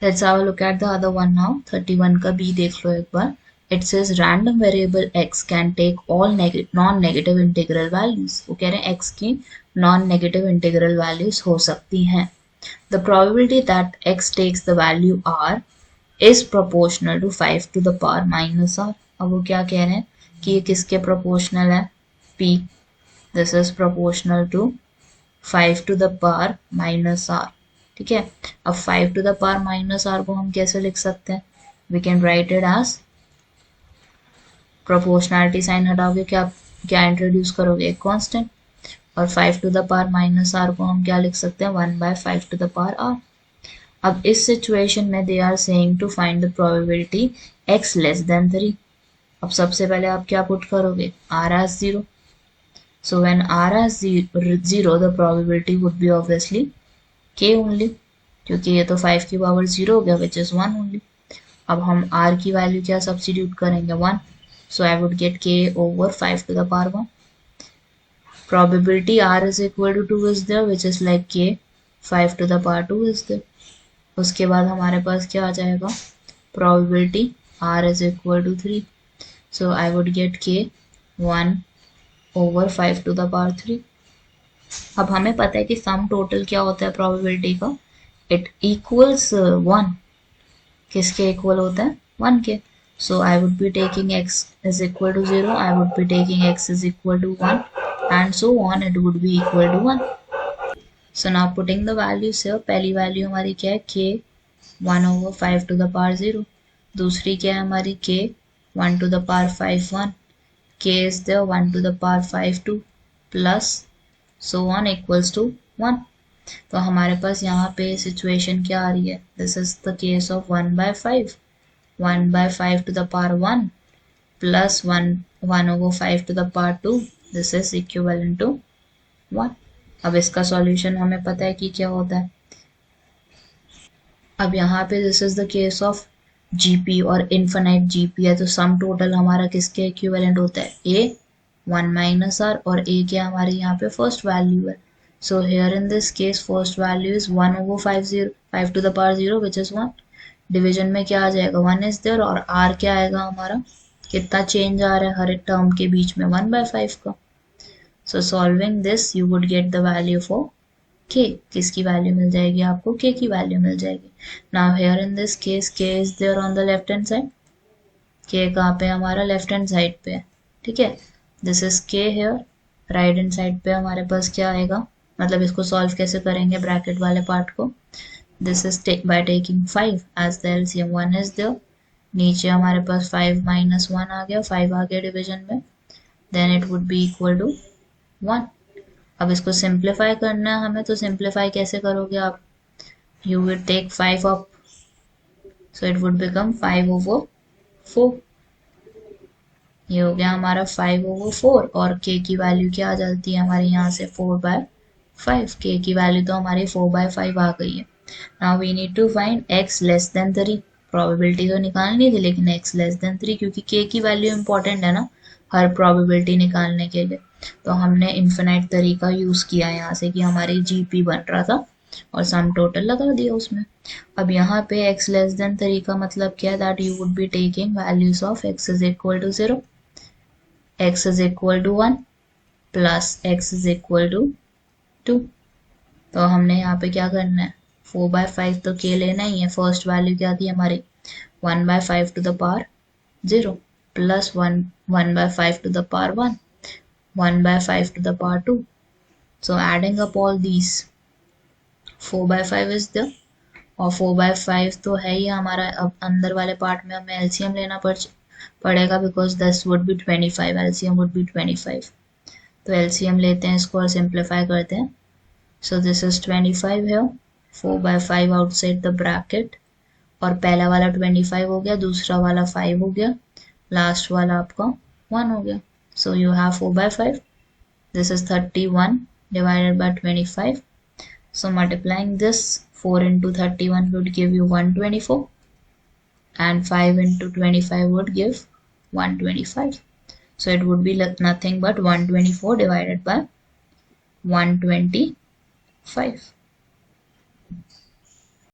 Let's have a look at the other one now. 31 का B देख लो एक बार. It says random variable x can take all non-negative integral values. वो कह रहे हैं x की non-negative integral values हो सकती हैं. The probability that x takes the value r is proportional to 5 to the power minus r. अब वो क्या कह रहे हैं कि ये किसके proportional है? p. This is proportional to 5 to the power minus r. ठीक है. अब 5 to the power minus r को हम कैसे लिख सकते हैं? We can write it as proportionality sign हटाओगे क्या इंट्रोड्यूस करोगे? एक कांस्टेंट. और 5 to the power minus r को हम क्या लिख सकते हैं? 1/5 to the power r. अब इस सिचुएशन में they are saying to find the probability x less than 3. अब सबसे पहले आप क्या पुट करोगे? r as 0. So when r as 0, the probability would be obviously k only, क्योंकि ये तो 5 की पावर 0 हो गया, which is 1 only. अब हम r की वैल्यू क्या सब्स्टिट्यूट करेंगे? 1. So I would get k over 5 to the power 1. Probability r is equal to 2 is there, which is like k 5 to the power 2 is there. उसके बाद हमारे पास क्या आ जाएगा? Probability r is equal to 3. So I would get k 1 over 5 to the power 3. अब हमें पता है कि सम टोटल क्या होता है प्रोबेबिलिटी का? It equals 1. किसके इक्वल होता है? 1 के. So I would be taking x is equal to 0, I would be taking x is equal to 1 and so on, it would be equal to 1. So now putting the values here. पहली value हमारी क्या है? k 1 over 5 to the power 0. दूसरी क्या है हमारी? k 1 to the power 5 1. k is there 1 to the power 5 2 plus so on equals to 1. तो हमारे पास यहाँ पे सिचुएशन क्या आ रही है? This is the case of 1/5. 1/5 to the power 1 plus 1 over 5 to the power 2. This is equivalent to 1. अब इसका solution हमें पता है कि क्या होता है. अब यहाँ पे this is the case of GP और इन्फिनाइट जीपी है, तो सम टोटल हमारा किसके इक्विवेलेंट होता है? a 1 minus r, और a क्या हमारे यहाँ पे फर्स्ट वैल्यू है. So here in this case first value is 1 over 5 to the power 0 which is 1. Division में क्या आ जाएगा? 1 is there, और r क्या आएगा हमारा? कितना चेंज आ रहा है हर एक टर्म के बीच में? 1/5 का. So solving this you would get the value for k. किसकी वैल्यू मिल जाएगी आपको? k की वैल्यू मिल जाएगी. Now here in this case k is there on the left hand side. k कहाँ पे? हमारा लेफ्ट हैंड साइड पे है. ठीक है. This is k here. Right hand side पे हमारे पास क्या आएगा? मतलब इसको सॉल्व कैसे करेंगे ब्रैकेट वाले पार्ट को? This is by taking 5 as the LCM. 1 is there. नीचे हमारे पास 5 minus 1 आ गया, 5 आ गया डिवीजन में. Then it would be equal to 1. अब इसको सिंप्लीफाई करना है हमें, तो सिंप्लीफाई कैसे करोगे आप? You will take 5 up, so it would become 5 over 4. ये हो गया हमारा 5 over 4, और k की वैल्यू क्या आ जाती है हमारे यहाँ से? 4/5. k की वैल्यू तो हमारी 4/5 आ गई है. Now we need to find x less than 3. Probability तो निकालनी थी, लेकिन x लेस देन 3, क्योंकि k की वैल्यू इंपॉर्टेंट है ना हर प्रोबेबिलिटी निकालने के लिए. तो हमने इन्फिनाइट तरीका यूज किया यहाँ से कि हमारी जीपी बन रहा था और सम टोटल लगा दिया उसमें. अब यहाँ पे x लेस देन 3 का मतलब क्या है? That you would be taking values of x is equal to 0, x is equal to 1 plus x is equal to 2. तो हमने यहाँ पे क्या करना है? 4/5 तो k लेना ही है. फर्स्ट वैल्यू क्या थी हमारी? 1/5 to the power 0 plus 1/5 to the power 1, 1/5 to the power 2. So adding up all these, 4/5 is there, और 4/5 तो है ही हमारा. अब अंदर वाले पार्ट में हमें एलसीएम लेना पड़ेगा, because this would be 25, LCM would be 25. तो एलसीएम लेते हैं इसको और सिंप्लीफाई करते हैं. सो दिस इज 25 है, 4/5 आउटसाइड द ब्रैकेट, और पहला वाला 25 हो गया, दूसरा वाला 5 हो गया, लास्ट वाला आपका 1 हो गया. So you have 4/5. This is 31 divided by 25. So multiplying this, 4 into 31 would give you 124, and 5 into 25 would give 125. So it would be nothing but 124 divided by 125.